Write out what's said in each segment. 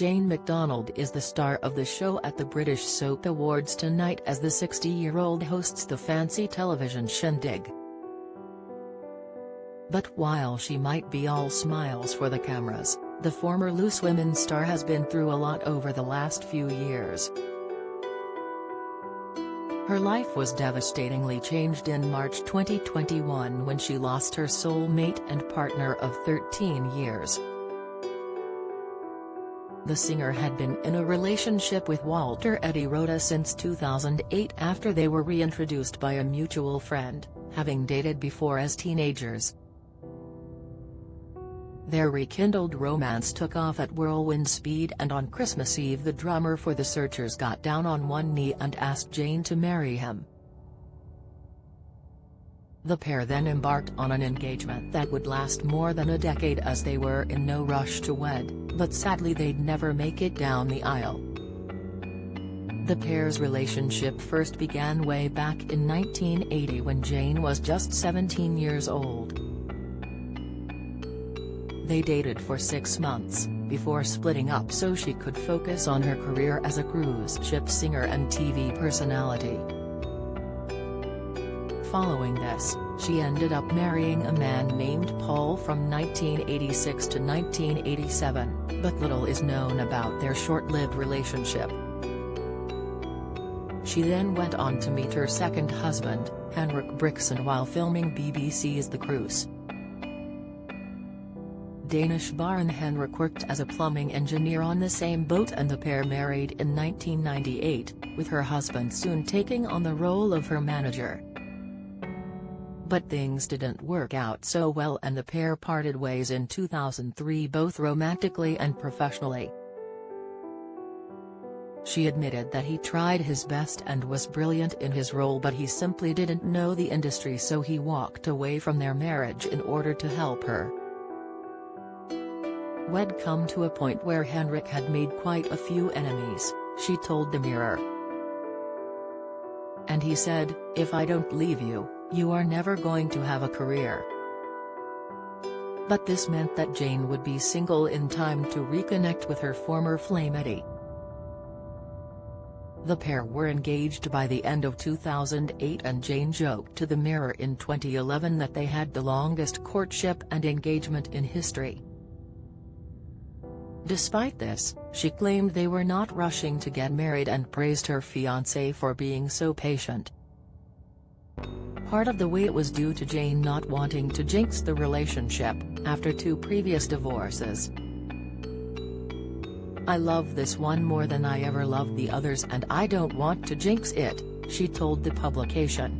Jane McDonald is the star of the show at the British Soap Awards tonight as the 60-year-old hosts the fancy television shindig. But while she might be all smiles for the cameras, the former Loose Women star has been through a lot over the last few years. Her life was devastatingly changed in March 2021 when she lost her soulmate and partner of 13 years. The singer had been in a relationship with Walter Eddie Rhoda since 2008 after they were reintroduced by a mutual friend, having dated before as teenagers. Their rekindled romance took off at whirlwind speed, and on Christmas Eve the drummer for the Searchers got down on one knee and asked Jane to marry him. The pair then embarked on an engagement that would last more than a decade, as they were in no rush to wed, but sadly they'd never make it down the aisle. The pair's relationship first began way back in 1980 when Jane was just 17 years old. They dated for 6 months, before splitting up so she could focus on her career as a cruise ship singer and TV personality. Following this, she ended up marrying a man named Paul from 1986 to 1987, but little is known about their short-lived relationship. She then went on to meet her second husband, Henrik Brixen, while filming BBC's The Cruise. Danish Baron Henrik worked as a plumbing engineer on the same boat, and the pair married in 1998, with her husband soon taking on the role of her manager. But things didn't work out so well, and the pair parted ways in 2003, both romantically and professionally. She admitted that he tried his best and was brilliant in his role, but he simply didn't know the industry, so he walked away from their marriage in order to help her. We'd come to a point where Henrik had made quite a few enemies, she told the Mirror. And he said, "If I don't leave you, you are never going to have a career." But this meant that Jane would be single in time to reconnect with her former flame Eddie. The pair were engaged by the end of 2008, and Jane joked to the Mirror in 2011 that they had the longest courtship and engagement in history. Despite this, she claimed they were not rushing to get married and praised her fiancé for being so patient. Part of the wait was due to Jane not wanting to jinx the relationship, after 2 previous divorces. "I love this one more than I ever loved the others, and I don't want to jinx it," she told the publication.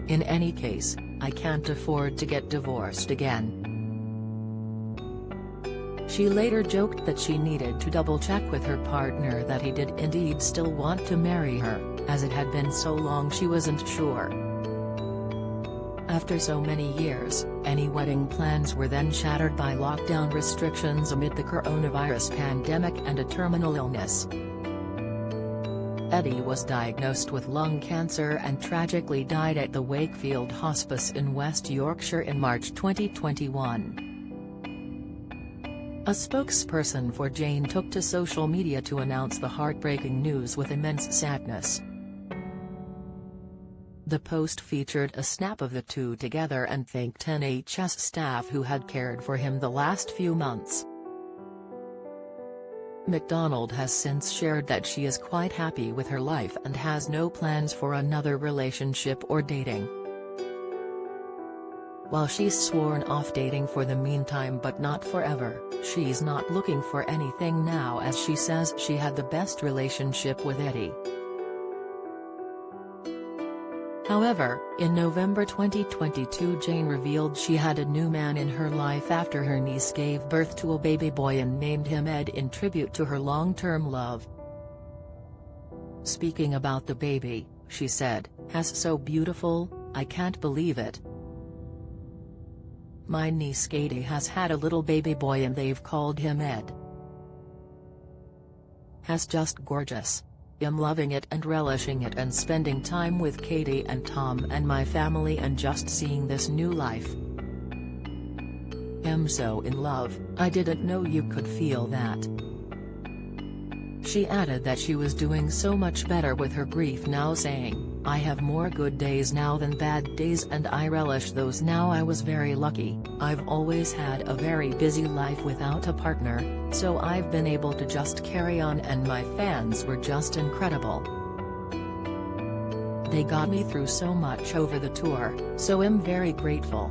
"In any case, I can't afford to get divorced again." She later joked that she needed to double-check with her partner that he did indeed still want to marry her, as it had been so long she wasn't sure. After so many years, any wedding plans were then shattered by lockdown restrictions amid the coronavirus pandemic and a terminal illness. Eddie was diagnosed with lung cancer and tragically died at the Wakefield Hospice in West Yorkshire in March 2021. A spokesperson for Jane took to social media to announce the heartbreaking news with immense sadness. The post featured a snap of the two together and thanked NHS staff who had cared for him the last few months. McDonald has since shared that she is quite happy with her life and has no plans for another relationship or dating. While she's sworn off dating for the meantime but not forever, she's not looking for anything now, as she says she had the best relationship with Eddie. However, in November 2022 Jane revealed she had a new man in her life after her niece gave birth to a baby boy and named him Ed in tribute to her long-term love. Speaking about the baby, she said, "He's so beautiful, I can't believe it. My niece Katie has had a little baby boy and they've called him Ed. He's just gorgeous. I'm loving it and relishing it and spending time with Katie and Tom and my family and just seeing this new life. I'm so in love, I didn't know you could feel that." She added that she was doing so much better with her grief now, saying, "I have more good days now than bad days and I relish those now. I was very lucky. I've always had a very busy life without a partner, so I've been able to just carry on and my fans were just incredible. They got me through so much over the tour, so I'm very grateful."